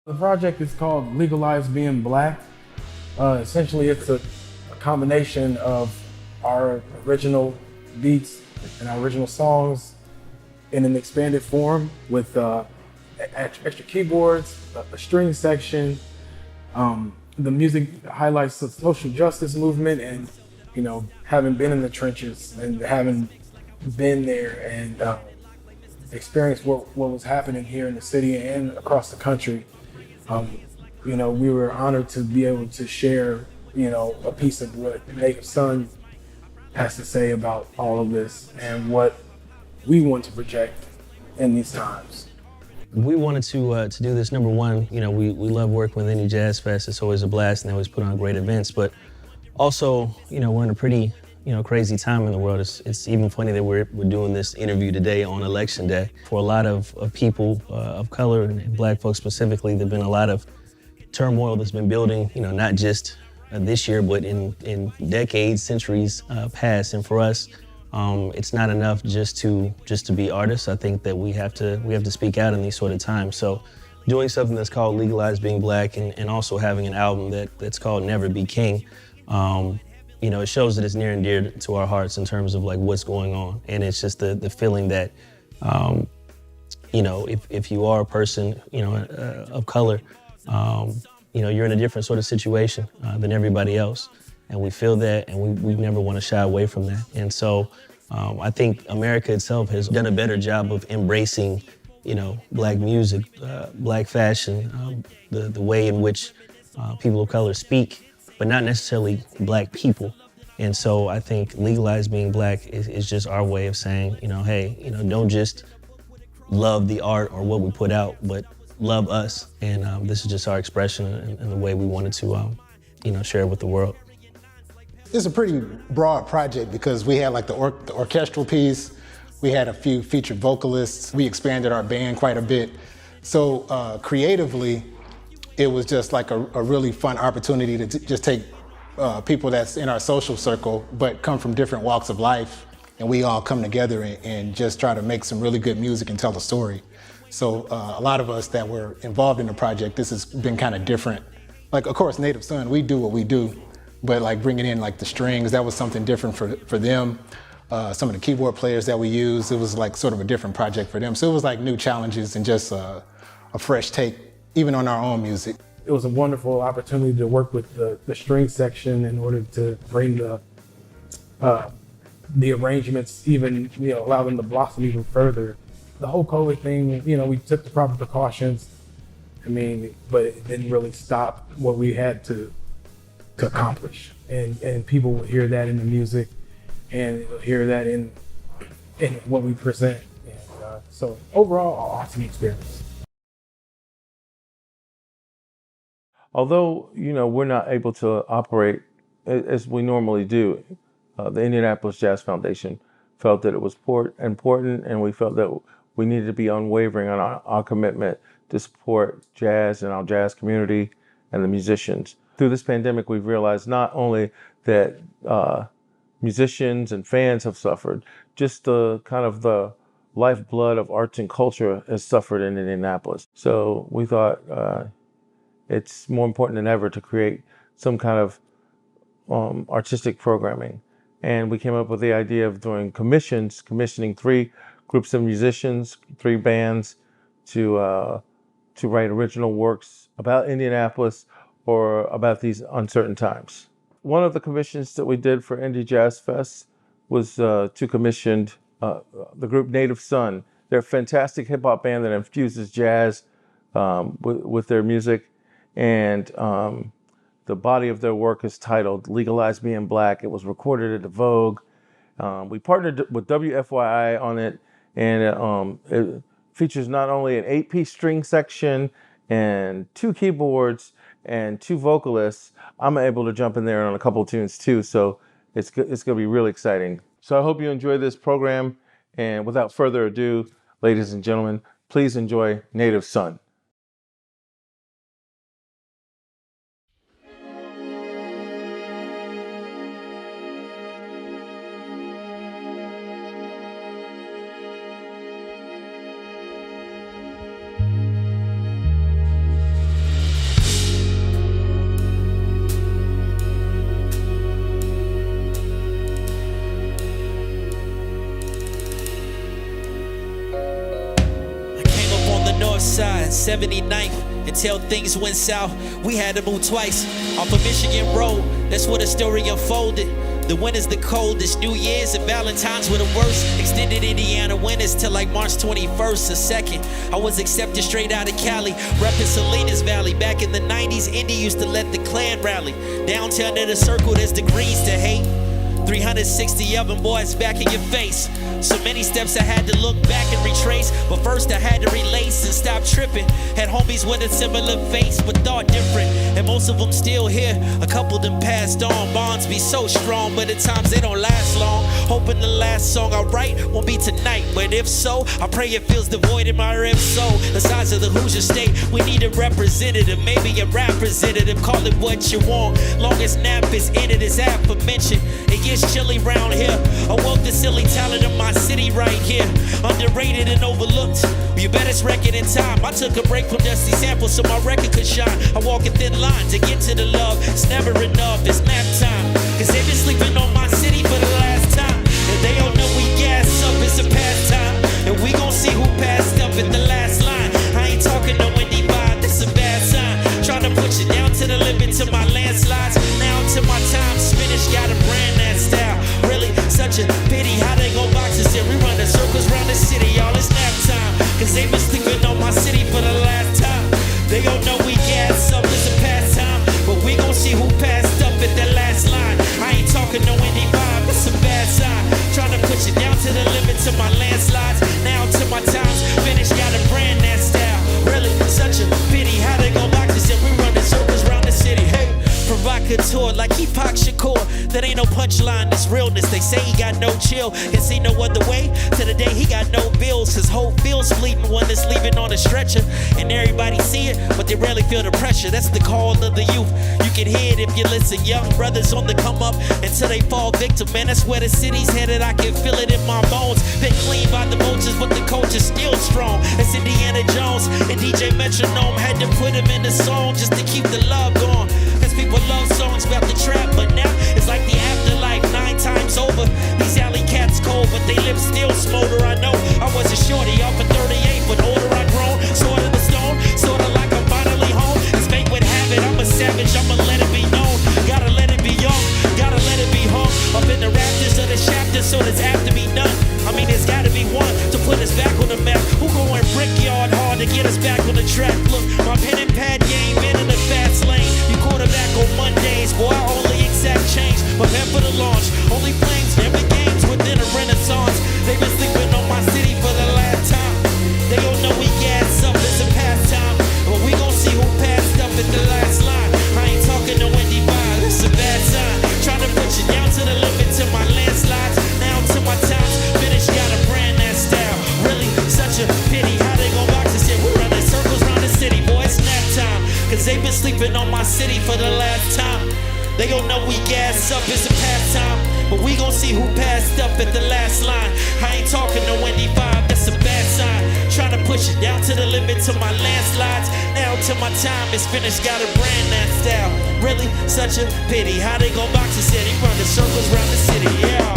The project is called Legalize Being Black. Essentially, it's a combination of our original beats and our original songs in an expanded form with extra keyboards, a string section. The music highlights the social justice movement and, you know, having been in the trenches and having been there and experienced what was happening here in the city and across the country. You know, we were honored to be able to share, you know, a piece of what Native Son has to say about all of this and what we want to project in these times. We wanted to do this. Number one, you know, we love working with Indy Jazz Fest. It's always a blast, and they always put on great events. But also, you know, we're in a pretty, you know, crazy time in the world. It's even funny that we're doing this interview today on Election Day. For a lot of people of color and Black folks specifically, there've been a lot of turmoil that's been building, you know, not just this year, but in decades, centuries past. And for us, it's not enough just to be artists. I think that we have to speak out in these sort of times. So doing something that's called Legalize Being Black and also having an album that's called Never Be King, you know, it shows that it's near and dear to our hearts in terms of like what's going on. And it's just the feeling that, you know, if you are a person, you know, of color, you know, you're in a different sort of situation than everybody else. And we feel that, and we never want to shy away from that. And so I think America itself has done a better job of embracing, you know, Black music, Black fashion, the way in which people of color speak, but not necessarily Black people. And so I think Legalize Being Black is just our way of saying, you know, hey, you know, don't just love the art or what we put out, but love us. And this is just our expression and the way we wanted to, you know, share it with the world. It's a pretty broad project because we had like the orchestral piece, we had a few featured vocalists, we expanded our band quite a bit. So creatively, it was just like a really fun opportunity to just take people that's in our social circle, but come from different walks of life, and we all come together and just try to make some really good music and tell a story. So a lot of us that were involved in the project, this has been kind of different. Like, of course, Native Son, we do what we do, but like bringing in like the strings, that was something different for them. Some of the keyboard players that we used, it was like sort of a different project for them. So it was like new challenges and just a fresh take, even on our own music. It was a wonderful opportunity to work with the string section in order to bring the arrangements even, you know, allow them to blossom even further. The whole COVID thing, you know, we took the proper precautions. I mean, but it didn't really stop what we had to accomplish. And people will hear that in the music and hear that in what we present. And so overall, awesome experience. Although, you know, we're not able to operate as we normally do, the Indianapolis Jazz Foundation felt that it was important, and we felt that we needed to be unwavering on our commitment to support jazz and our jazz community and the musicians. Through this pandemic, we've realized not only that musicians and fans have suffered, just the kind of the lifeblood of arts and culture has suffered in Indianapolis. So we thought it's more important than ever to create some kind of artistic programming. And we came up with the idea of doing commissioning 3 groups of musicians, 3 bands to write original works about Indianapolis or about these uncertain times. One of the commissions that we did for Indy Jazz Fest was to commission the group Native Son. They're a fantastic hip hop band that infuses jazz with their music. And the body of their work is titled Legalize Being Black. It was recorded at the Vogue. We partnered with WFYI on it, and it features not only an 8-piece string section and 2 keyboards and 2 vocalists. I'm able to jump in there on a couple of tunes too, so it's going to be really exciting. So I hope you enjoy this program, and without further ado, ladies and gentlemen, please enjoy Native Son. the north side, 79th, until things went south. We had to move twice off of Michigan Road. That's where the story unfolded. The winter's the coldest, New Year's and Valentine's were the worst. Extended Indiana winters till like March 21st or 2nd. I was accepted straight out of Cali, reppin' Salinas Valley. Back in the 90s, Indy used to let the Klan rally. Downtown in the circle, there's degrees to hate. 360 of them boys back in your face. So many steps I had to look back and retrace. But first I had to relace and stop tripping. Had homies with a similar face but thought different. And most of them still here, a couple them passed on. Bonds be so strong but at times they don't last long. Hoping the last song I write won't be tonight. But if so, I pray it fills the void in my rib soul. The size of the Hoosier state, we need a representative. Maybe a representative, call it what you want. Long as Nap is in it, is aforementioned. It gets chilly round here. I woke the silly talent of my city right here. Underrated and overlooked. You bet it's record in time. I took a break from dusty samples so my record could shine. I walk in thin lines to get to the love. It's never enough, it's nap time. Cause they've been sleeping on my city for the last time. And they don't know we gas up, it's a pastime. And we gon' see who passed up at the last line. I ain't talking no Indy vibe, this a bad sign. Trying to push it down to the limit to my landslides. Now to my time spinach, gotta brand that style. Really, such a pity how they go boxes here. We run the circles around the city, y'all, it's nap time. Cause they been sleeping on my city for the last time. They don't know we gas up, it's a pastime. But we gon' see who passed up at the last line. I ain't talking no Indy vibe, it's a bad sign. Trying to push it down to the limit to my landslides. Now to my times finish, gotta brand that style. Really, such a pity how they go boxes here. We run the circles around the city, hey. Provocateur like he Pac Shakur. That ain't no punchline, this realness. They say he got no chill, guess he no other way. To the day he got no bills. His whole field's fleeting, one that's leaving on a stretcher. And everybody see it, but they rarely feel the pressure. That's the call of the youth. You can hear it if you listen. Young brothers on the come up until they fall victim. Man, that's where the city's headed. I can feel it in my bones. Been clean by the vultures, but the culture's still strong. It's Indiana Jones and DJ Metronome. Had to put him in the song just to keep the love going. Cause people love songs about the trap, but now it's like the afterlife 9 times over. These alley cats cold, but they lips still smolder. I know I was a shorty off of 38, but older I grown. Sorta the stone, sorta like I'm finally home. It's fate with habit, I'm a savage, I'ma let it be known. Gotta let it be young, gotta let it be home. Up in the rafters of the chapter, so there's apt to be none. I mean, there's gotta be one to put us back on the map. Who going brickyard hard to get us back on the track? Look, my pen and pad game been in the fast lane. You quarterback on Mondays, boy, I only exact change. Prepare for the launch, only flames, never games within a renaissance. They've been sleeping on my city for the last time. They don't know we gas up, it's a pastime. But we gon' see who passed up at the last line. I ain't talking no Indy vibe, it's a bad sign. Trying to push it down to the limit to my landslides. Now to my times, finish, gotta brand that style. Really, such a pity how they gon' box us here. We running circles around the city, boy, it's nap time. Cause they've been sleeping on my city for the last time. They gon' know we gas up, it's a pastime. But we gon' see who passed up at the last line. I ain't talking no Indy vibe, that's a bad sign. Trying to push it down to the limit to my landslides. Now till my time is finished, gotta brand that style. Really, such a pity how they gon' box the city, run the circles around the city, yeah.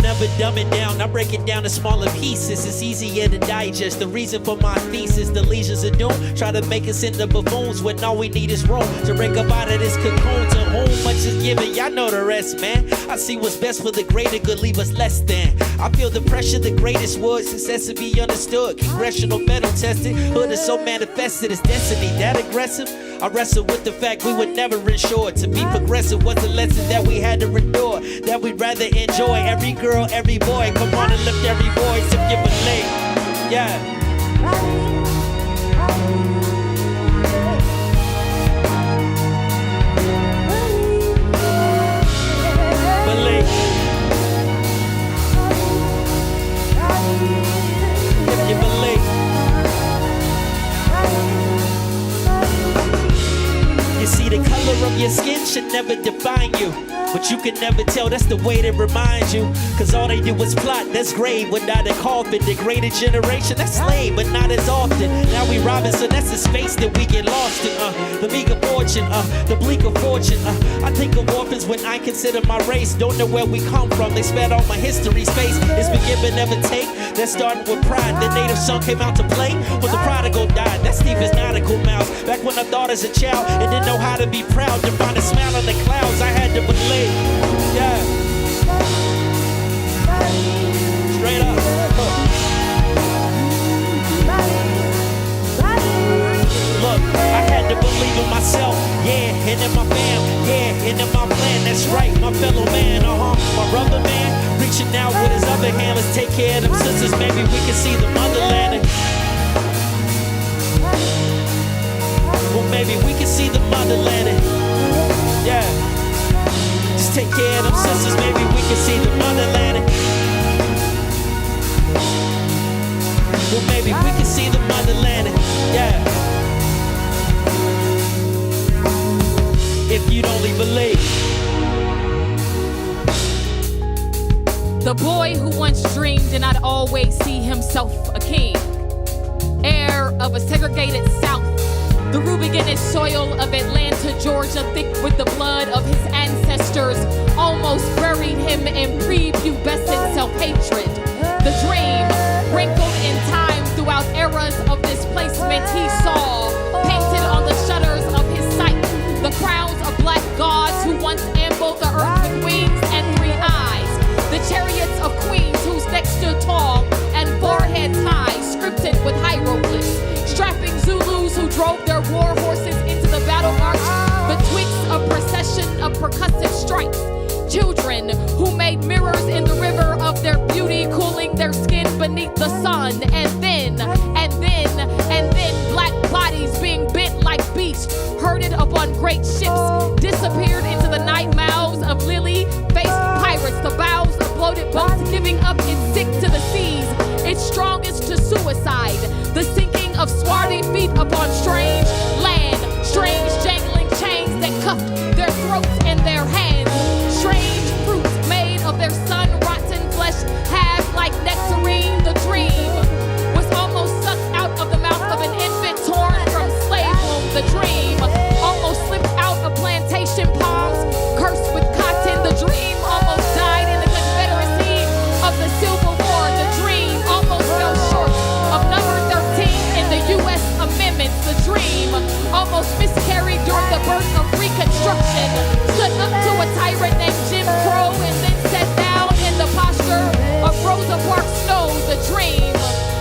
never dumb it down, I break it down to smaller pieces. It's easier to digest. The reason for my thesis, the legions of doom try to make us into buffoons when all we need is room to break up out of this cocoon. To whom much is given, y'all know the rest, man. I see what's best for the greater good, leave us less than. I feel the pressure, the greatest would, success to be understood. Congressional metal tested, hood is so manifested, it's destiny that aggressive. I wrestle with the fact we were never insured. To be progressive was a lesson that we had to endure, that we'd rather enjoy. Every girl, every boy, come on and lift every voice if you believe. Yeah. Believe. If you believe. You see, the color of your skin should never define you, but you can never tell, that's the way to remind you. Cause all they do is plot, that's grave without a coffin. Degraded generation, that's slave, but not as often. Now we robbing, so that's a space that we get lost in. The meager fortune, the bleaker fortune. I think of orphans when I consider my race. Don't know where we come from, they spat all my history space. It's been give and never take, that started with pride. The native son came out to play when the prodigal died. That's Stephen's nautical mouth. Back when I thought as a child and didn't know how to be proud, to find a smile on the clouds, I had to believe. Yeah. Straight up. Look, I had to believe in myself, yeah, and in my fam, yeah, and in my plan. That's right, my fellow man, my brother man, reaching out with his other hand. Let's take care of them sisters, maybe we can see the motherland. Well, maybe we can see the motherland. Yeah. Just take care of them sisters, maybe we can see the motherland. Well, maybe we can see the motherland. Yeah. If you'd only believe. The boy who once dreamed and I'd always see himself a king, heir of a segregated South. The rubiginous soil of Atlanta, Georgia, thick with the blood of his ancestors, almost buried him in prepubescent self-hatred. The dream, wrinkled in time throughout eras of displacement, he saw, painted on the shutters of his sight, the crowns of black gods who once ambled the earth with wings and 3 eyes, the chariots of queens whose necks stood tall and foreheads high, scripted with hieroglyphs, strapping Zulus who drove their war horses into the battle march, the tweaks of procession of percussive stripes, children who made mirrors in the river of their beauty, cooling their skin beneath the sun, and then black bodies being bent like beasts, herded upon great ships, disappeared into the night mouths of lily-faced pirates, the bows of bloated boats, giving up its sick to the seas, its strongest to suicide, the sinking of swarthy feet upon strange land, strange jangling chains that cuffed their throats and their hands, strange fruits made of their sun-rotten flesh, half like nectarine. The dream was almost sucked out of the mouth of an infant torn from slave womb. The dream almost slipped out of plantation palms, cursed with cotton. The dream almost died in the Confederacy of the Civil War. The dream almost fell short of number 13 in the U.S. amendments. The dream almost miscarried during the birth of Reconstruction, stood up to a tyrant named Jim Crow, and then sat down in the posture of Rosa Parks Snow. The dream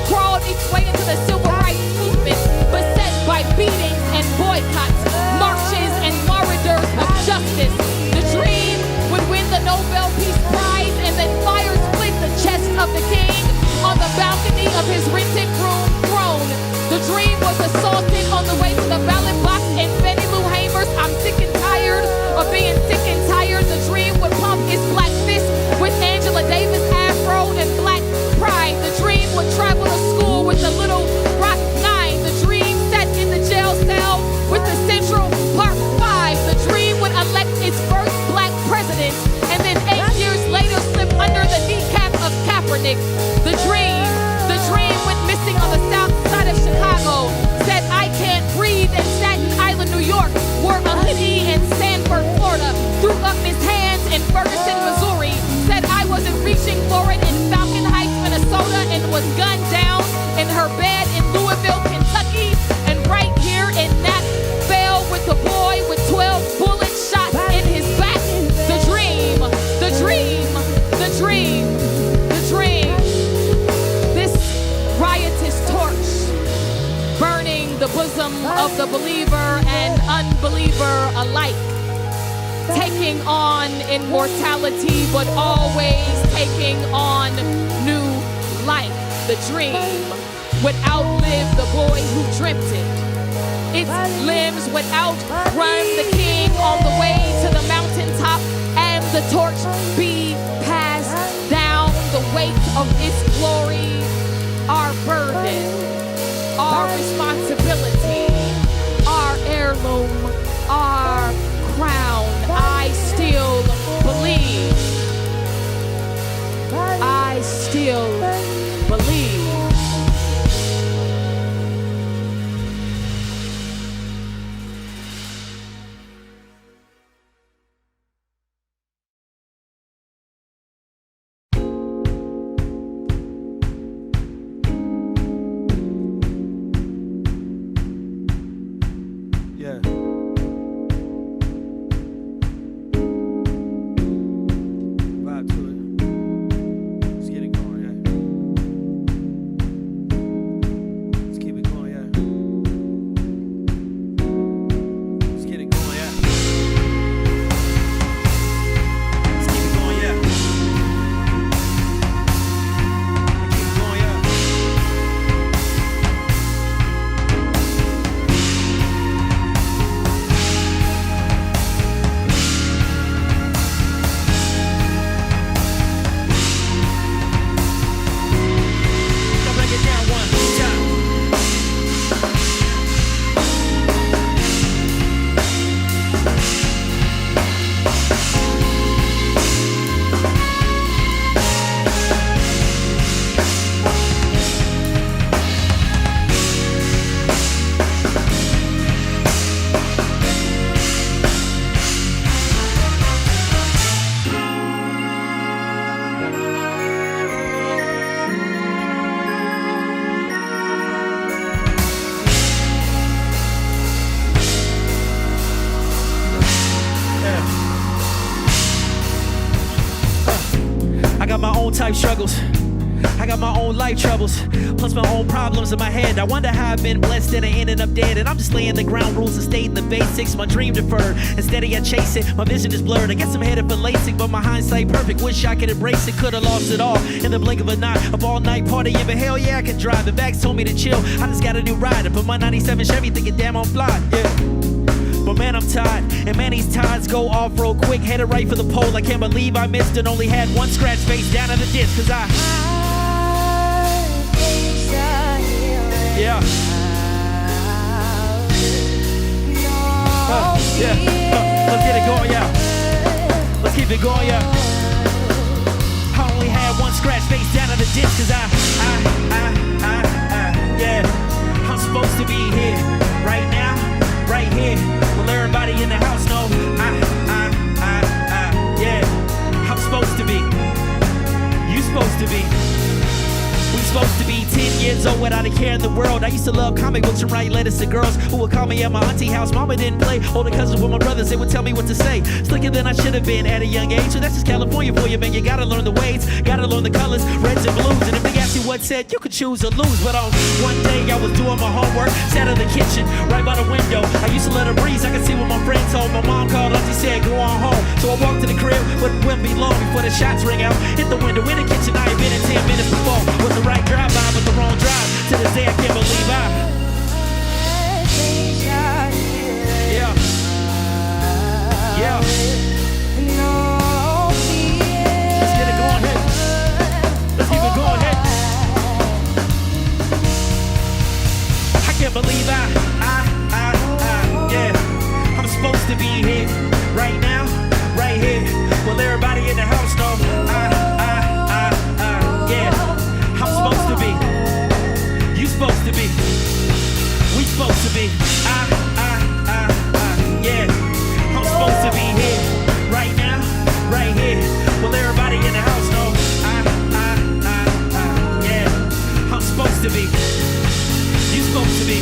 crawled its way into the civil rights movement, beset by beatings and boycotts, marches and marauders of justice. The dream would win the Nobel Peace Prize, and then fire split the chest of the king on the balcony of his rented room throne. The dream was assaulted on the way to the ballot box in Fannie Lou Hamer's I'm sick and tired of being sick and tired. The dream would pump its black fist with Angela Davis afro and black pride. The dream would travel to school with the little rock 9. The dream sat in the jail cell with the central was gunned down in her bed in Louisville, Kentucky. And right here in Naptown with a boy with 12 bullet shots in his back. The dream, the dream, the dream, the dream. This riotous torch burning the bosom of the believer and unbeliever alike, taking on immortality, but always taking on new life. The dream would outlive the boy who dreamt it. Its limbs would outrun the king on the way to the mountaintop, and the torch be passed down. The weight of its glory, our burden, our responsibility, our heirloom, our crown. I still believe. I still believe. Type struggles. I got my own life troubles, plus my own problems in my head. I wonder how I've been blessed and I ended up dead. And I'm just laying the ground rules and stating the basics. My dream deferred, instead I chase it. My vision is blurred. I guess I'm headed for LASIK, but my hindsight perfect. Wish I could embrace it, could've lost it all in the blink of an eye. Up all night partying, but hell yeah, I can drive. The bags told me to chill. I just got a new ride. I put my 97 Chevy, thinking damn I'm fly. Yeah. But man, I'm tired, and man, these tides go off real quick. Headed right for the pole. I can't believe I missed and only had one scratch face down in the ditch. Cause I yeah. Yeah. Let's get it going, yeah. Let's keep it going, yeah. I only had one scratch face down in the ditch. Cause yeah. I'm supposed to be here right now, right here. Well, everybody in the house know yeah. I'm supposed to be. You supposed to be. We supposed to be 10 years old without a care in the world. I used to love comic books and write letters to girls who would call me at my auntie house. Mama didn't play. Older cousins with my brothers, they would tell me what to say. Slicker than I should have been at a young age. So that's just California for you, man. You gotta learn the ways, gotta learn the colors, reds and blues. And if they ask you what said, you could choose or lose. But on one day I was doing my homework, sat in the kitchen, right by the window. I used to let her breeze, I could see what my friends told. My mom called up, she said, go on home. So I walked to the crib, but it wouldn't be long before the shots ring out. Hit the window in the kitchen, I had been in 10 minutes before. Was the right drive-by, but the wrong drive. To this day I can't believe yeah. Yeah. Let's get it going ahead. Let's keep it going ahead. I can't believe yeah. I'm supposed to be here right now, right here. Well, everybody in the house know yeah. I'm supposed to be. You supposed to be. We supposed to be. Yeah. I'm supposed to be here right now, right here. Well, everybody in the house know yeah. supposed to be. You supposed to be.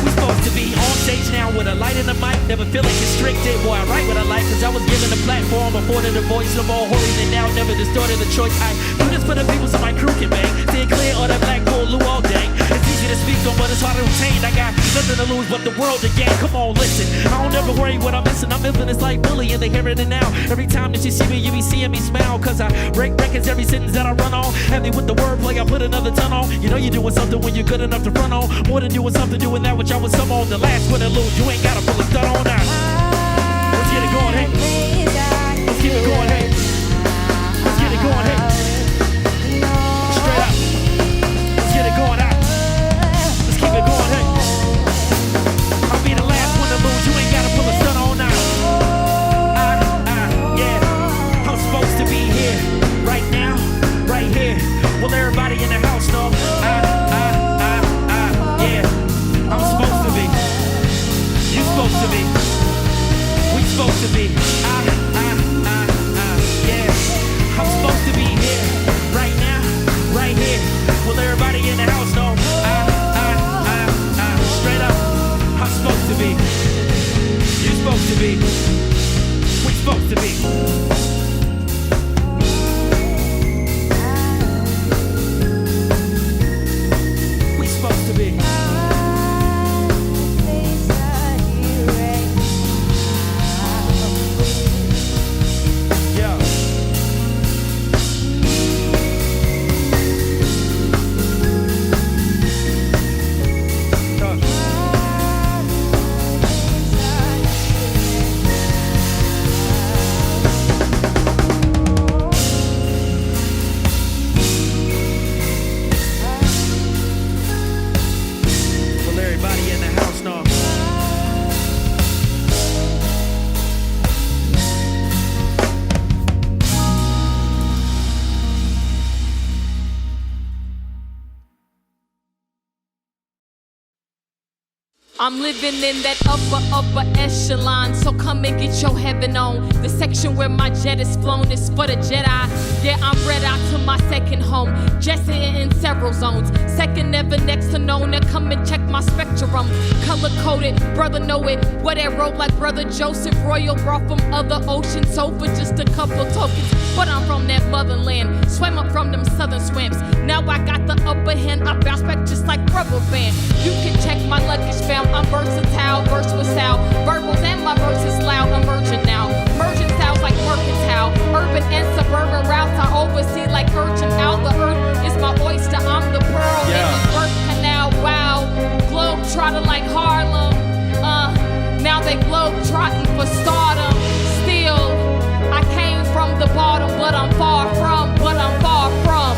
We supposed to be on stage now with a light in the mic, never feeling constricted. Boy, I write what I like, cause I was given a platform, afforded a voice, no more holy than now, never distorted the choice. I do this for the people so my crew can bang. Stay clear or that black bull Lou all day. It's easy to speak on, but it's hard to retain. I got nothing to lose but the world to gain. Come on, listen. I don't ever worry what I'm missing. I'm living this like Billy and they hear it now. Every time that you see me, you be seeing me smile. Cause I break records every sentence that I run on. Heavy with the wordplay, I put another ton on. You know you're doing something when you're good enough to front on. More than doing something, doing that which I was some on. The last win or lose, you ain't gotta pull a stunt on now. Let's get it going, hey. Let's keep it going, hey. Let's get it going, hey. Straight up. Let's get it going out. Let's keep it going, hey. I'll be the last one to lose, you ain't gotta pull a stunt on now. Yeah. I'm supposed to be here, right now, right here. Well, everybody in the house know. Yeah. I'm supposed to be. You supposed to be. We supposed to be. Yeah. I'm supposed to be here, right now, right here. Well, everybody in the house know. Straight up. I'm supposed to be. You supposed to be. We supposed to be. I'm living in that upper echelon, so come and get your heaven on. The section where my jet is flown is for the Jedi. Yeah, I'm read out to my second home. Jesse in several zones. Second never next to known. Now come and check my spectrum. Color coded, brother know it. What that wrote like brother Joseph. Royal brought from other oceans, so for just a couple tokens. But I'm from that motherland. Swam up from them southern swamps. Now I got the upper hand. I bounce back just like rubber band. You can check my luggage fam. I'm versatile, verse with style. Verbals and my verse is loud. I'm merging now. Merging styles like mercantile. Urban and suburban routes I oversee like urchin out. The earth is my oyster. I'm the pearl in the birth canal. Wow. Globe trotter like Harlem. Now they globe trotting for stardom. Still, I came from the bottom, but I'm far from.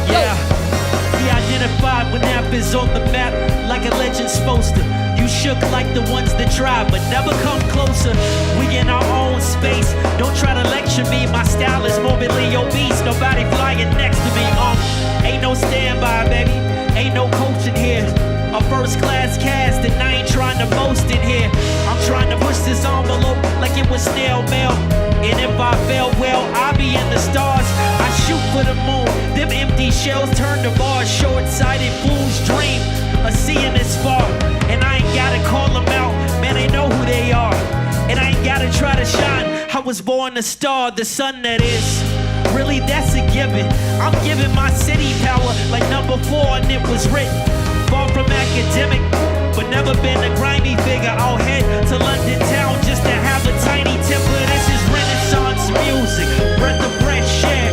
Yeah. We identified when Nap is on the map like a legend's supposed to. You shook like the ones that try, but never come closer. We in our own space. Don't try to lecture me. My style is morbidly obese. Nobody flying next to me. Ain't no standby, baby. Ain't no coaching here. A first class cast, and I ain't trying to boast in here. I'm trying to push this envelope like it was snail mail. And if I fail, well, I'll be in the stars. I shoot for the moon. Them empty shells turn to bars. Short-sighted fools dream of seeing this far. And I ain't gotta call them out, man, they know who they are. And I ain't gotta try to shine, I was born a star, the sun that is. Really, that's a given. I'm giving my city power like number 4 and it was written. Far from academic, but never been a grimy figure. I'll head to London town just to have a tiny temper. This is Renaissance music, breath of fresh air.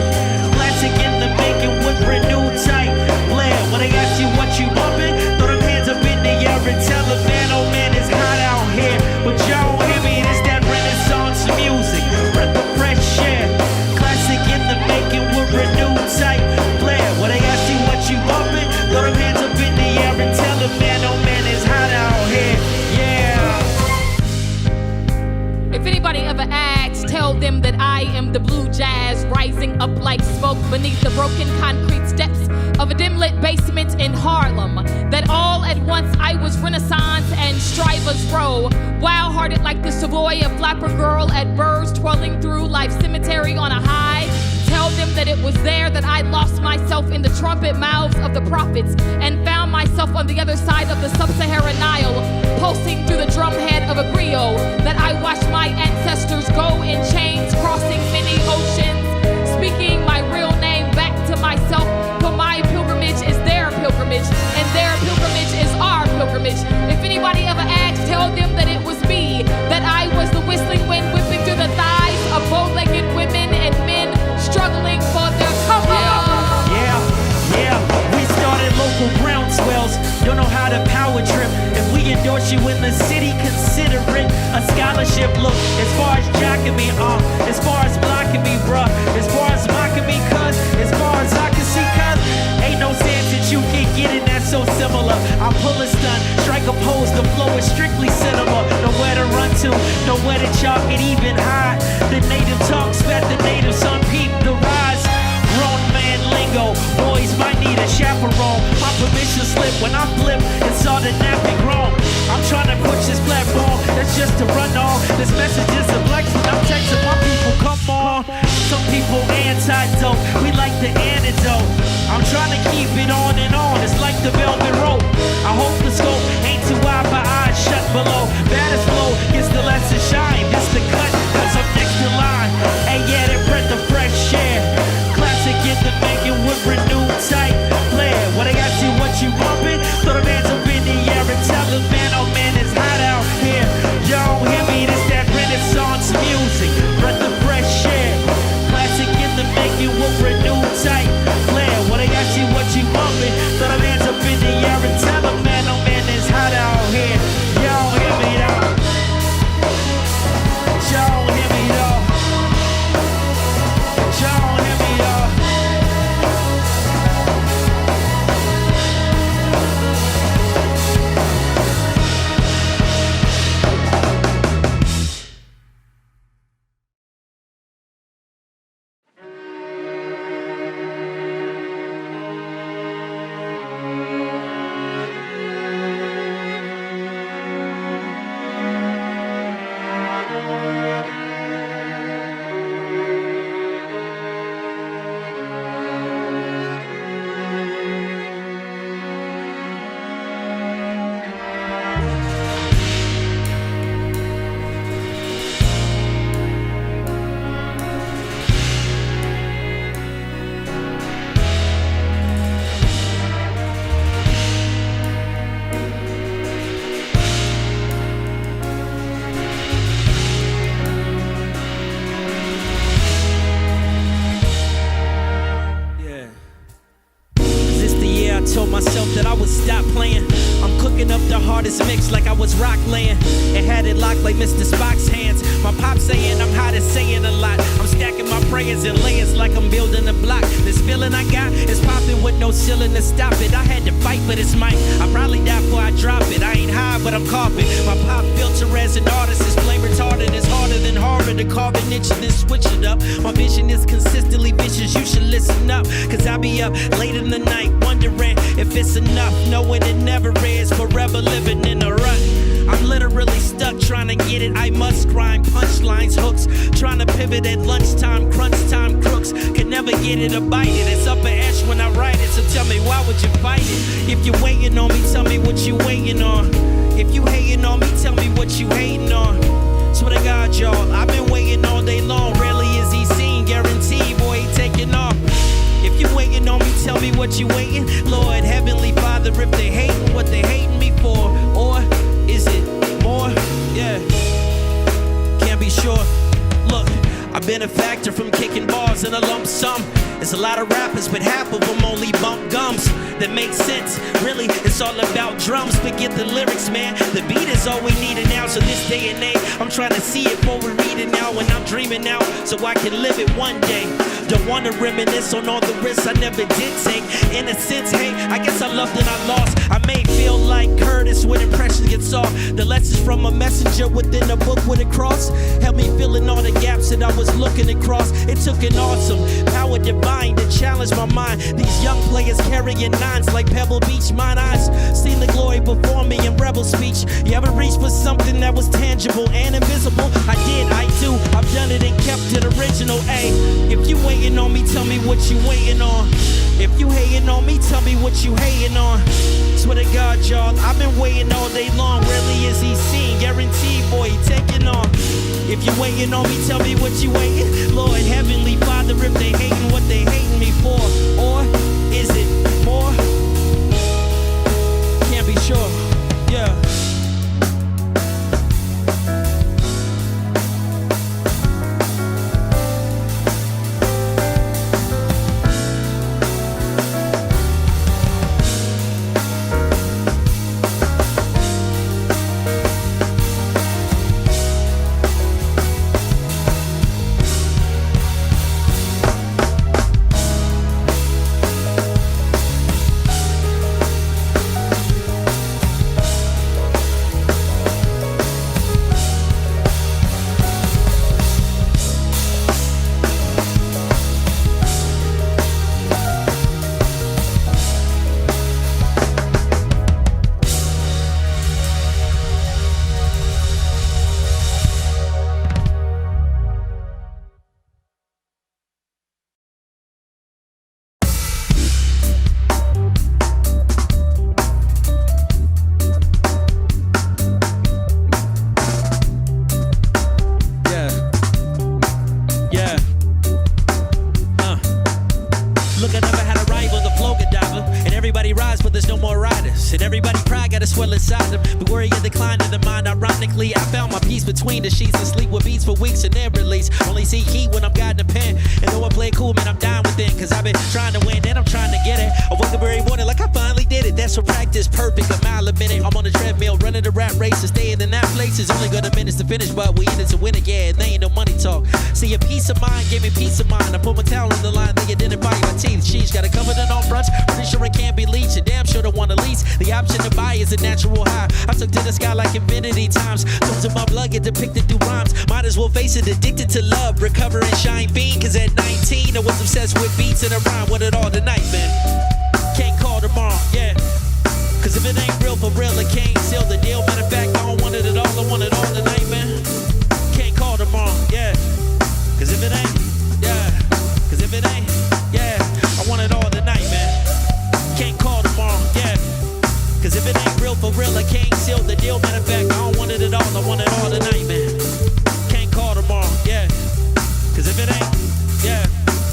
Classic in the making with renewed type flair. When they ask you what you bumping, throw them hands up in the air and tell a man, oh man, it's hot out here. But y'all hear me, it's that Renaissance music, breath of fresh air. Classic in the making with renewed type flair. When they ask you what you bumping, throw them hands up in the air and tell a man, oh man, it's hot out here. Yeah. If anybody ever asks, tell them that I am the blue jazz rising up like smoke beneath the broken concrete steps of a dim-lit basement in Harlem. That all at once I was Renaissance and Strivers Row. Wild-hearted like the Savoy, a flapper girl at Burrs, twirling through life's cemetery on a high. Tell tell them that it was there that I lost myself in the trumpet mouths of the prophets and found myself on the other side of the sub-Saharan Nile, pulsing through the drumhead of a griot, that I watched my ancestors go in chains, crossing many oceans, speaking my real name back to myself, for my pilgrimage is their pilgrimage, and their pilgrimage is our pilgrimage. If anybody ever asks, tell them that it was me, that I was the whistling wind whipping through the thighs of bow-legged women and men struggling for their come-up. Yeah, we started local groundswells. Don't know how to power trip. If we endorse you in the city, consider it a scholarship. Look, as far as jacking me, as far as blocking me, bruh, as far as mocking me, cuz, as far as I can see, cuz, ain't no sense that you can get it, that's so similar. I pull a stunt, strike a pose, the flow is strictly cinema. Nowhere to run to, nowhere to chalk it even high. The native talk, spat the native sun, peep the rise. Grown man lingo, boys might need a chaperone. My permission slip when I flip and saw the nappy grown. I'm trying to push this platform, that's just to run on. This message is a blessing, I'm texting my people, come on. Some people antidote, we like the antidote. I'm trying to keep it on and on, it's like the velvet rope. I hope the scope ain't too wide, but eyes shut below. Baddest flow gets the lesser shine, this the cut, cause I'm next to line. Hey yeah, they breath of fresh air. Classic in the making with renewed type flair. When I ask you what you bumping, throw the hands up in the air and tell them, man, oh man, it's hot out here. Y'all hear me, this that Renaissance music, breath of fresh air. Classic in the making with renewed type flair. When I ask you what you bumping, throw the hands up in the air and tell them, man, oh man, it's hot out here. Y'all hear me though. Y'all hear me though. Y'all hear me though. Mix like I was Rockland and had it locked like Mr. Spock's hands. My pop saying I'm hot is saying a lot. I'm stacking my prayers in layers like I'm building a block. This feeling I got is popping with no ceiling to stop it. I had to fight for this mic. I probably die before I drop it. I ain't high, but I'm coughing. My pop filter as an artist is flame retarded. It's harder than Harvard to carve an niche and then switch it up. My vision is consistently vicious. You should listen up, cause I be up late in the night wondering if it's enough, knowing it never is. Forever living in a rut. I'm literally stuck trying to get it. I must grind punchlines, hooks, trying to pivot at lunchtime, crunch time, crooks can never get it or bite it. It's upper ash when I write it, so tell me why would you fight it? If you're waiting on me, tell me what you waiting on. If you hating on me, tell me what you hating on. Swear to God, y'all, I've been waiting all day long. Rarely is he seen, guarantee, boy, he taking off. If you waiting on me, tell me what you waiting. Lord, Heavenly Father, if they hating what they hating me for, or is it more? Yeah, can't be sure. Look, I've been a factor from kicking balls in a lump sum. There's a lot of rappers, but half of them only bump gums. That makes sense, really, it's all about drums. Forget the lyrics, man, the beat is all we need now. So this day and age, I'm trying to see it before we read it now. And I'm dreaming out, so I can live it one day. Don't wanna reminisce on all the risks I never did take. In a sense, hey, I guess I loved and I lost. I may feel like Curtis when impressions get soft. The lessons from a messenger within a book with a cross helped me fill in all the gaps that I was looking across. It took an awesome power divine to challenge my mind. These young players carrying nines like Pebble Beach. Mine eyes seen the glory before me in rebel speech. You ever reached for something that was tangible and invisible? I did, I do. I've done it and kept it original. Ay, if you waiting on me, tell me what you waiting on. If you hating on me, tell me what you hating on. Swear to God, y'all, I've been waiting all day long. Rarely is he seen, guaranteed, boy, he taking on. If you waiting on me, tell me what you waiting. Lord, Heavenly Father, if they hating what they hating me for, or is it more? Can't be sure, yeah. Between the sheets and sleep with beats for weeks and then release. Only see heat when I'm guiding the pen. And though I play cool, man, I'm dying within. Cause I've been trying to win and I'm trying to get it. I wake up every morning like I finally did it. That's for practice, perfect, a mile a minute. I'm on the treadmill, running the rap race and staying in that place. It's only got a minutes to finish, but we in it to win it, yeah. And they ain't no money talk. See, a peace of mind gave me peace of mind. I put my towel on the line, then you didn't buy my teeth. Sheesh, got it covered in all fronts. Pretty sure it can't be leached. And damn sure the one to lease. The option to buy is a natural high. I took to the sky like infinity times. Tones in my blood get depicted through rhymes. Might as well face it, addicted to love, recover and shine fiend. Cause at 19 I was obsessed with beats and a rhyme. Want it all tonight, man. Can't call tomorrow, yeah. Cause if it ain't real for real, I can't seal the deal. Matter of fact, I don't want it at all, I want it all tonight, man. Can't call tomorrow, yeah. Cause if it ain't, yeah. Cause if it ain't, yeah. I want it all tonight, man. Can't call tomorrow, yeah. Cause if it ain't real for real, I can't seal the deal. Matter of fact, I don't want it at all, I want it all tonight, man. Can't call tomorrow, yeah. Cause if it ain't, yeah.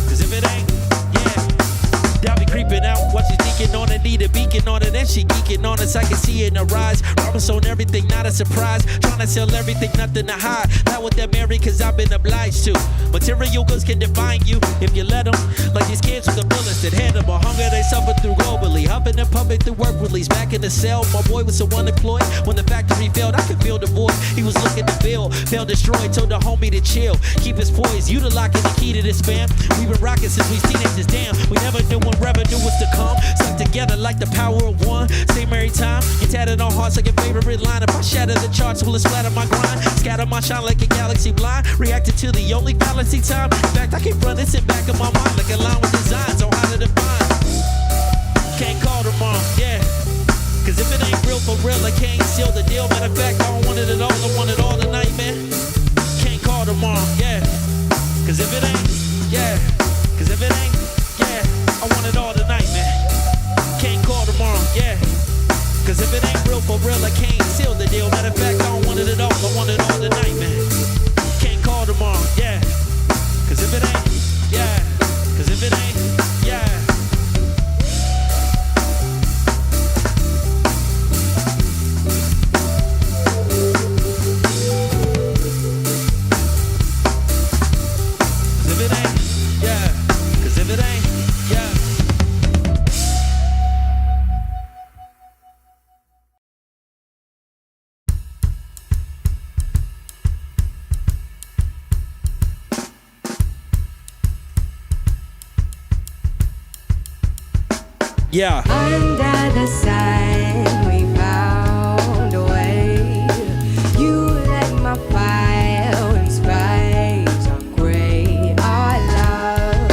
Cause if it ain't, yeah. I'll be creeping out, watch you geeking on it, need a beacon on it, and she geeking on us, I can see it in her eyes. Promise on everything, not a surprise. Trying to sell everything, nothing to hide. Not with that Mary, cause I've been obliged to. Material goods can define you if you let them. Like these kids with the bullets that hand them a hunger they suffer through globally. Huffing and pumping through work release. Back in the cell, my boy was so unemployed. When the factory failed, I could feel the void. He was looking to build, fell destroyed, told the homie to chill. Keep his poise, you the lock and the key to this fam. We been rocking since we teenagers, damn. We never knew when revenue was to come. Stuck together like the power of one. Same every time, you tatted on hearts like your favorite line. If I shatter the charts, will it splatter my grind? Scatter my shine like a galaxy blind. Reacted to the only fallacy time. In fact, I keep running it back in my mind like a line with designs on how to define. Can't call tomorrow, yeah. Cause if it ain't real for real, I can't seal the deal. Matter of fact, I don't want it at all, I want it all tonight, man. Can't call tomorrow, yeah. Cause if it ain't, yeah. Cause if it ain't, yeah. I want it all tonight, man. Can't call tomorrow, yeah. Cause if it ain't real for real, I can't seal the deal. Matter of fact, I don't want it at all, I want it all tonight, man. Can't call tomorrow, yeah. Cause if it ain't, yeah. Cause if it ain't, yeah. Cause if it ain't, yeah. Cause if it ain't, yeah. Yeah. Under the sun, we found a way. You let my fire and skies are gray. Our love,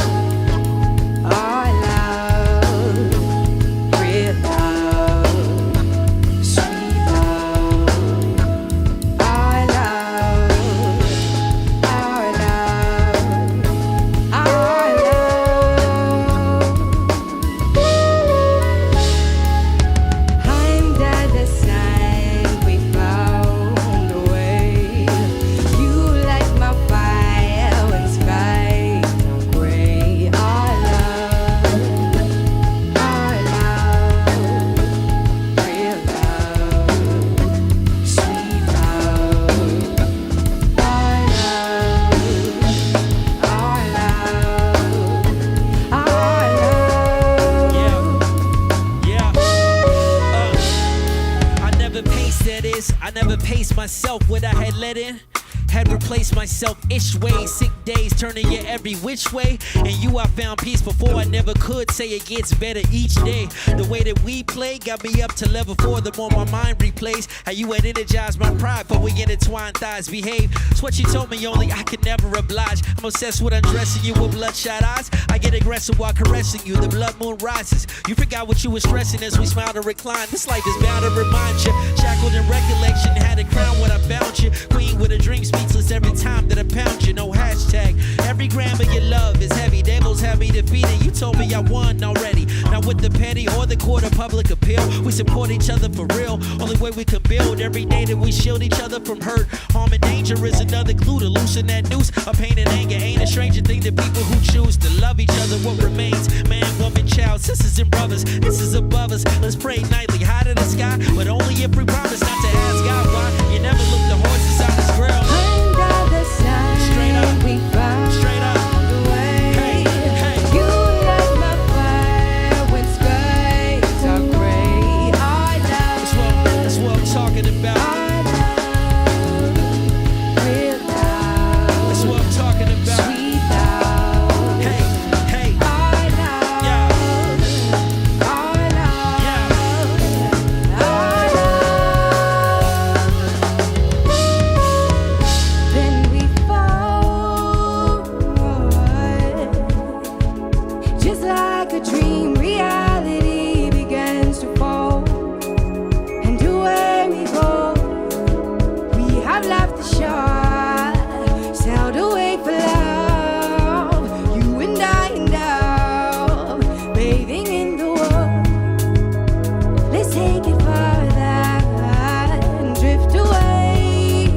replace myself, what I had let in. Had replaced myself ish ways, sick days, turning you every which way. And you, I found peace before I never could. Say it gets better each day. The way that we play got me up to level 4. The more my mind replays how you had energized my pride. For we intertwined thighs behave. It's what you told me, only I could never oblige. I'm obsessed with undressing you with bloodshot eyes. I get aggressive while caressing you. The blood moon rises. You forgot what you were stressing as we smile to recline. This life is bound to remind you. Shackled in recollection, had a crown when I found you. Queen with a dream, speechless every time that I pound you. No hashtag. Every gram of your love is heavy. Devils have me defeated. You told me I won already. Not with the petty or the court of public appeal. We support each other for real. Only way we can build every day that we shield each other from hurt, harm, and danger is another clue to loosen that noose. A pain and anger ain't a stranger thing to people who choose to love each other. What remains? Man, woman, child, sisters and brothers. This is above us. Let's pray nightly, high to the sky, but only if we promise not to ask God why. You never look the horses out his grill. Under the sun, Straight up. we found Straight up. a way. Hey, hey. You light my fire when skies are gray. Our love, That's what I'm talking about. our love, real love, That's what I'm talking about. sweet love. Hey, hey, Our love, yeah, our love, yeah. our love. Then we fall, just like a dream. Reality begins to fall, and where we go, we have left the shore, sailed away for love. You and I, bathing in the world. Let's take it further and drift away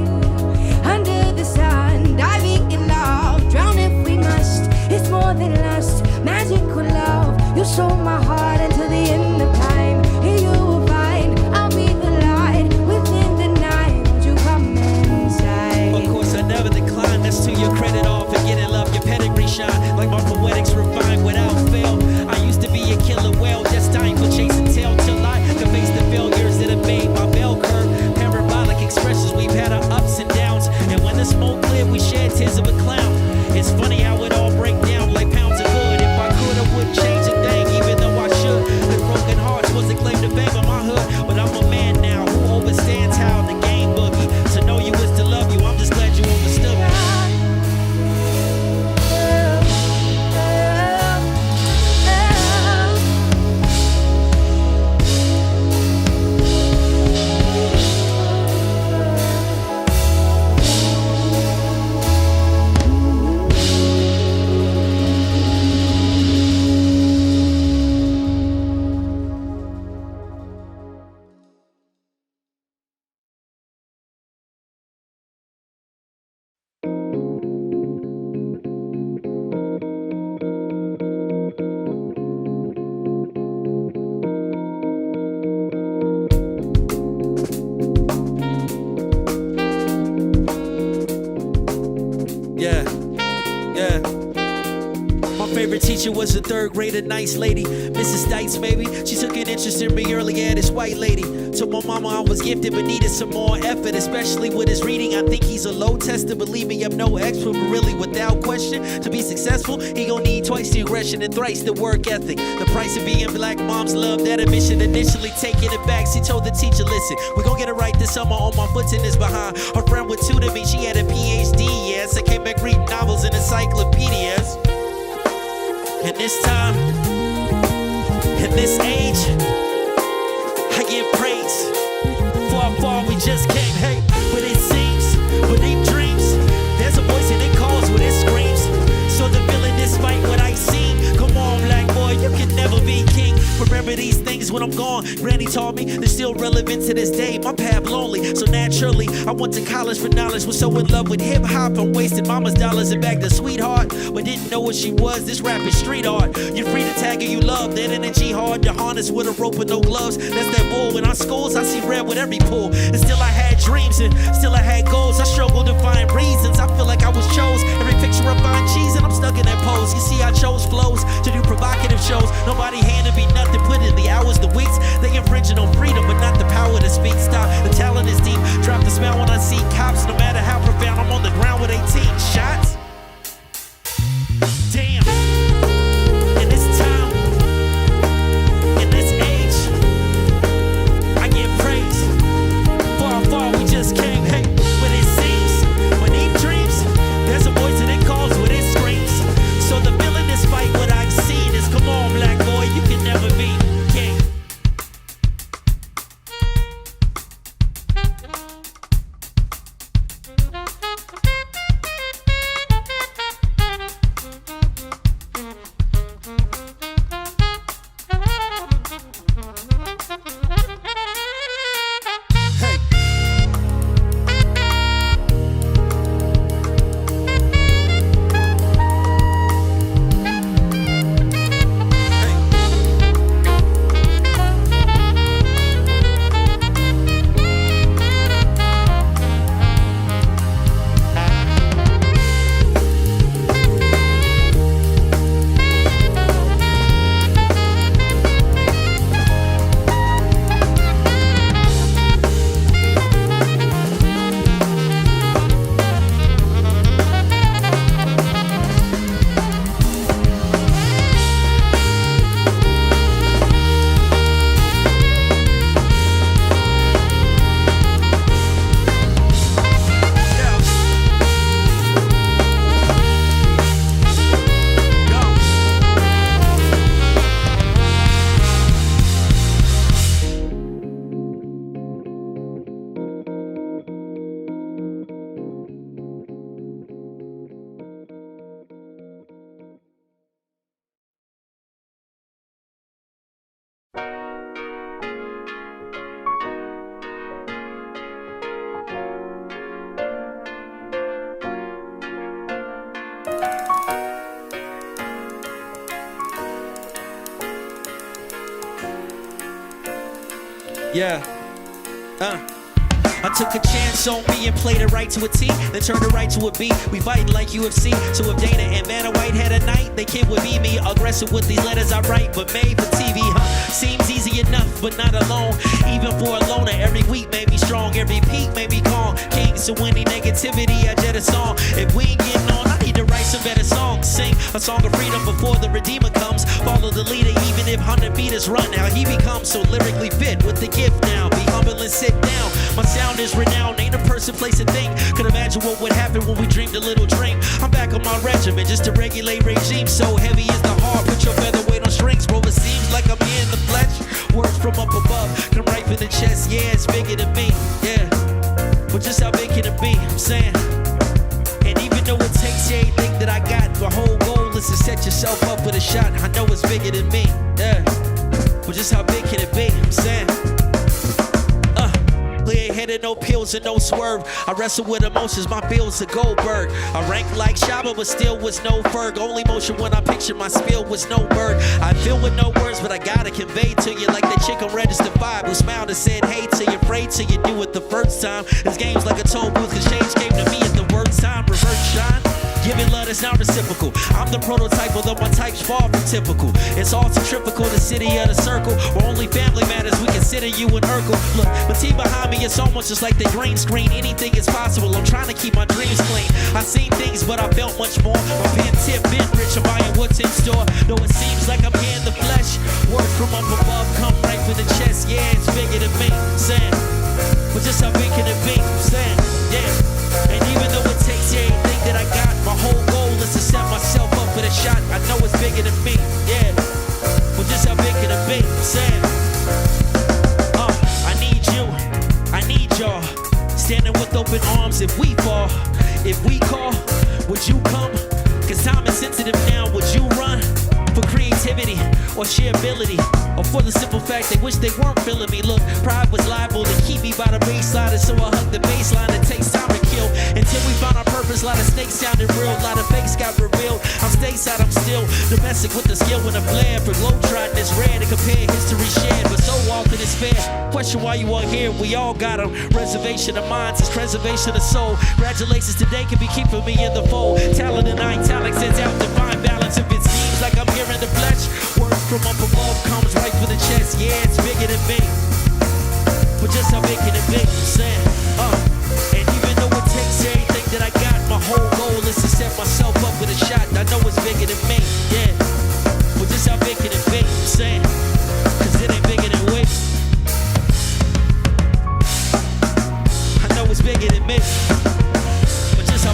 under the sun, diving in love, drown if we must. It's more than lust, magical love. You sold my heart until the end of time. Here you will find I'll be the light within the night. Won't you come inside? Of course, I never decline. That's to your credit. All forgetting love, your pedigree shine like my poetics refined without fail. I used to be a killer whale, destined for chasing tail till I could face the failures that have made my bell curve. Parabolic expressions, we've had our ups and downs, and when the smoke cleared, we shed tears of a clown. It's funny how it all break down like pounds of good. If I could, I wouldn't change a thing, even though I should. The broken hearts wasn't claim to fame in my hood, but I'm a man now who understands how the game boogie. To know you is to love you. I'm just glad you understood me. Yeah, yeah. My favorite teacher was a third grader, nice lady, Mrs. Stites, maybe. She took an interest in me early, yeah, this white lady. Told my mama I was gifted but needed some more effort, especially with his reading. I think he's a low tester. Believe me, I'm no expert, but really without question, to be successful, he gon' need twice the aggression and thrice the work ethic. The price of being black, mom's love that admission. Initially taking it back, she told the teacher, listen, we gon' get it right this summer on my foot in his behind. Her friend would tutor me, she had a PhD, yes. I came back reading novels and encyclopedias. And this time, in this age, I give praise for how far we just came. Hey, but it seems, beneath dreams, there's a voice and it calls when it screams. So the villain, despite what I seen, come on, black boy, you can never be king. Remember these things when I'm gone. Granny taught me they're still relevant to this day. My path lonely, so naturally I went to college for knowledge. Was so in love with hip hop, I wasted mama's dollars and bagged a sweetheart, but didn't know what she was. This rap is street art. You're free to tag her you love. That energy hard to harness with a rope and no gloves. That's that bull. When I schools, I see red with every pull. And still I had dreams and still I had goals. I struggled to find reasons. I feel like I was chose. Every picture I find cheese and I'm stuck in that pose. You see, I chose flows to do provocative shows. Nobody handed me nothing. Put in the hours, the weeks. They infringing on freedom, but not the power to speak. Stop. The talent is deep. Drop the smile when unseen cops. No matter how profound, I'm on the ground with 18 shots. Damn. In this time, in this age, I get praise for how far we just came. Hey, but it seems beneath dreams, there's a voice that it calls when it screams. So the villain this fight, what I've seen is, come on, black boy, you can never be king. Yeah. I took a chance on me and played it right to a T, then turned it right to a B. We fighting like UFC. So if Dana and Vanna White had a night, they kid would be me. Aggressive with these letters I write, but made for TV, huh? Seems easy enough, but not alone. Even for a loner, every week made me strong. Every peak made me calm. Kings to any negativity, I jet a song. If we ain't getting on, I need to write some better songs. Sing a song of freedom before the Redeemer comes. Follow the leader, even if 100 meters run. How he becomes so lyrically fit with the gift now. Be humble and sit down. My sound is renowned, ain't a person, place, a thing. Could imagine what would happen when we dreamed a little dream. I'm back on my regimen just to regulate regime. So heavy is the heart, put your featherweight on strings. Bro, it seems like I'm here in the flesh. Words from up above, come right for the chest. Yeah, it's bigger than me, yeah. But just how big can it be, I'm saying. And even though it takes everything that I got, the whole goal is to set yourself up with a shot. I know it's bigger than me, yeah. But just how big can it be, I'm saying. Clear-headed, no pills and no swerve. I wrestle with emotions, my feels are Goldberg. I rank like Shaba, but still was no Ferg. Only motion when I picture my spill was no bird. I feel with no words, but I gotta convey to you like that chick on Register 5 who smiled and said, hey to you, afraid till you knew it the first time. This game's like a toll booth, cause change came to me at the worst time. Reverse shine. Giving love is not reciprocal. I'm the prototype, although my type's far from typical. It's all centrifugal, the city of the circle, where only family matters, we consider you an Urkel. Look, the team behind me, it's almost just like the green screen. Anything is possible, I'm trying to keep my dreams clean. I seen things, but I felt much more. My pen tip been rich, I'm buying what's in store. Though it seems like I'm here in the flesh. Work from up above, come right for the chest. Yeah, it's bigger than me, saying. But just how big can it be, saying, yeah. And even though it takes everything that I got, my whole goal is to set myself up for the shot. I know it's bigger than me, yeah. But just how big can it be, saying. I need you, I need y'all. Standing with open arms if we fall. If we call, would you come? Cause time is sensitive now, would you run? For creativity or shareability, or for the simple fact they wish they weren't feeling me. Look, pride was liable to keep me by the baseline, and so I hug the baseline. It takes time to kill until we found our purpose. A lot of snakes sounded real, a lot of fakes got revealed. I'm stateside, I'm still domestic with the skill and a flair. For globetrotting it's rare to compare history shared, but so often it's fair. Question why you are here, we all got them. Reservation of minds is preservation of soul. Congratulations today can be keeping me in the fold. Talent and italics sends out divine balance. If it seems like I'm here in the flesh, word from up above comes right for the chest. Yeah, it's bigger than me. But just how big can it be? I'm saying, and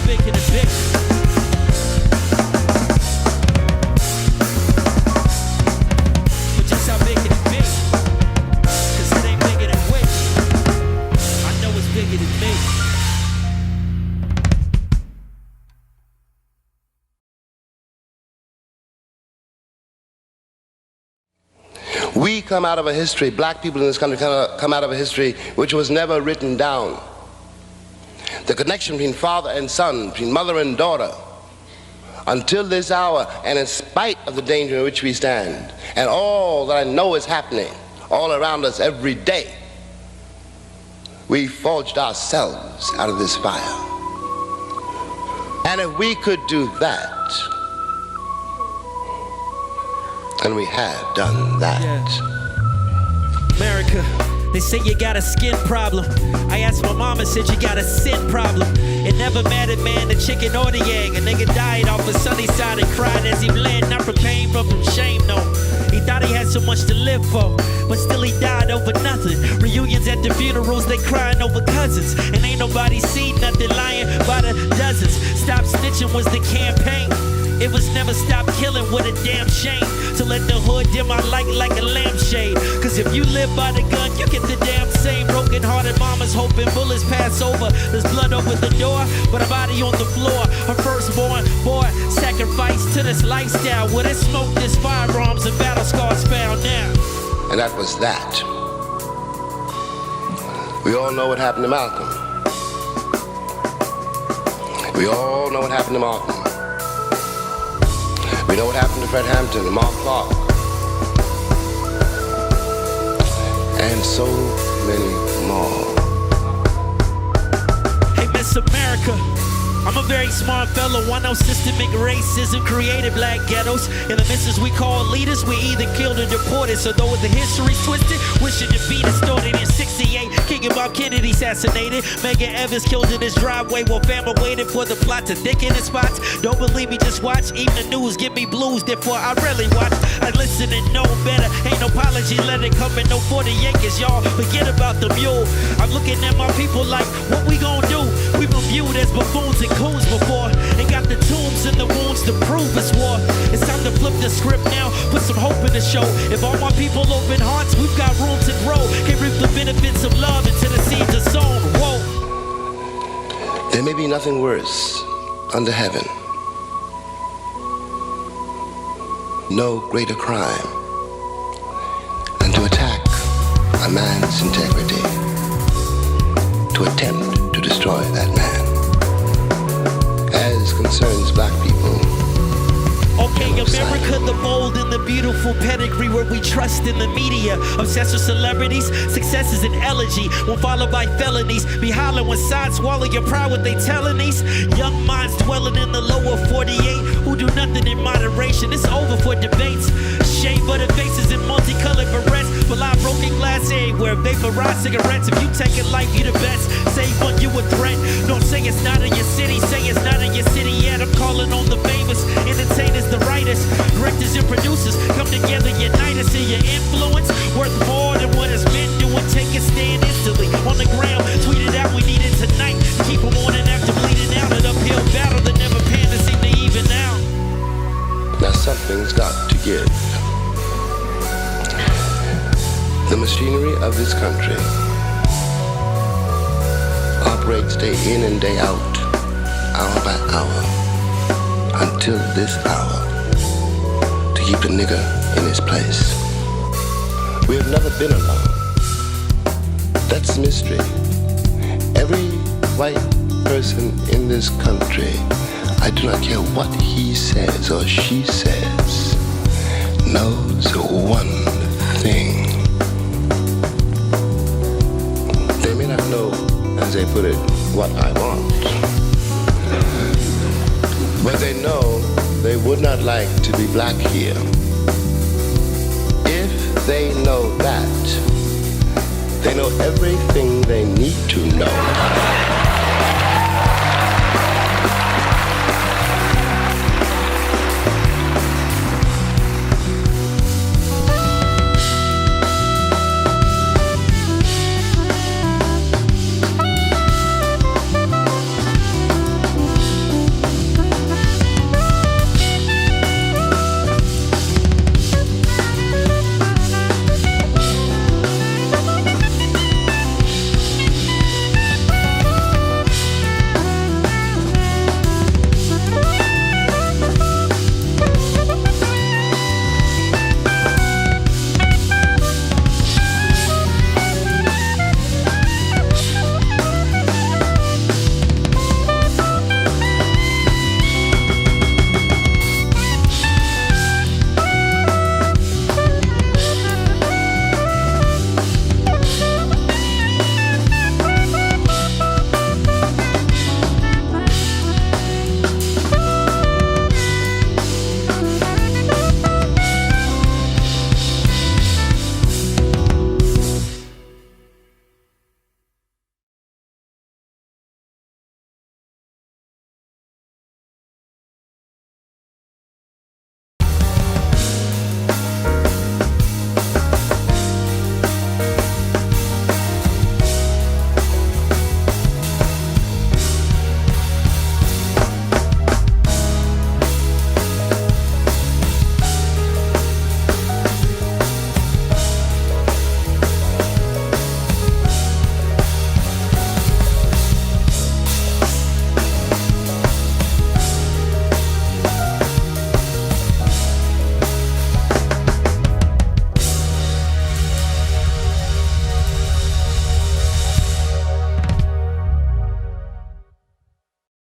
bigger than big. But just how big can it be? Cause it ain't bigger than which. I know it's bigger than me. We come out of a history, black people in this country come out of a history which was never written down. The connection between father and son, between mother and daughter, until this hour, and in spite of the danger in which we stand, and all that I know is happening all around us every day, we forged ourselves out of this fire. And if we could do that, and we have done that. Yeah. America, they say you got a skin problem. I asked my mama, said you got a sin problem. It never mattered, man, the chicken or the egg. A nigga died off a sunny side and cried as he bled. Not from pain, but from shame, no. He thought he had so much to live for, but still he died over nothing. Reunions at the funerals, they crying over cousins. And ain't nobody seen nothing, lying by the dozens. Stop snitching was the campaign. It was never stop killing, what a damn shame. To let the hood dim our light like a lampshade. Cause if you live by the gun, you get the damn same. Broken hearted mamas hoping bullets pass over. There's blood over the door, but a body on the floor. Her firstborn boy sacrificed to this lifestyle. Where there's smoke, there's firearms and battle scars found now. And that was that. We all know what happened to Malcolm. We all know what happened to Martin. We know what happened to Fred Hampton and Mark Clark. And so many more. Hey, Miss America, I'm a very smart fellow. I know systemic racism created black ghettos. In the missions we call leaders, we either killed or deported. So though the history's twisted, wishing to be distorted. In 68, King and Bob Kennedy assassinated. Megan Evans killed in his driveway while family waited for the plot to thicken his spots. Don't believe me, just watch. Even the news give me blues, therefore I rarely watch. I listen and know better. Ain't no apology, let it come in no 40 acres, y'all. Forget about the mule. I'm looking at my people like, what we gonna do? We've been viewed as buffoons and coons before. Ain't got the tombs and the wounds to prove it's war. It's time to flip the script now, put some hope in the show. If all my people open hearts, we've got room to grow. Can reap the benefits of love until the seeds are sown. Whoa. There may be nothing worse under heaven. No greater crime than to attack a man's integrity, to attempt to destroy that man. As concerns black people. Okay, America, the bold and the beautiful pedigree where we trust in the media. Obsessed with celebrities, success is an elegy. When followed by felonies, be hollering when sides swallow your pride what they telling these. Young minds dwelling in the lower 48 who do nothing in moderation. It's over for debates. Shade buttered faces in multicolored berets. Rely broken glass everywhere. Vaporize cigarettes. If you take it life, you the best. Say when you a threat. Don't say it's not in your city. Say it's not in your city yet. I'm calling on the famous entertainers, the writers, directors and producers. Come together, unite us in your influence. Worth more than what it's been doing. Take a stand instantly. On the ground, tweet it out. We need it tonight. Keep them on and after bleeding out. An uphill battle that never panned to seem to even out. Now something's got to give. The machinery of this country operates day in and day out, hour by hour, until this hour, to keep the nigger in his place. We have never been alone. That's the mystery. Every white person in this country, I do not care what he says or she says, knows one thing. They may not know, as they put it, what I want. But they know they would not like to be black here. If they know that, they know everything they need to know.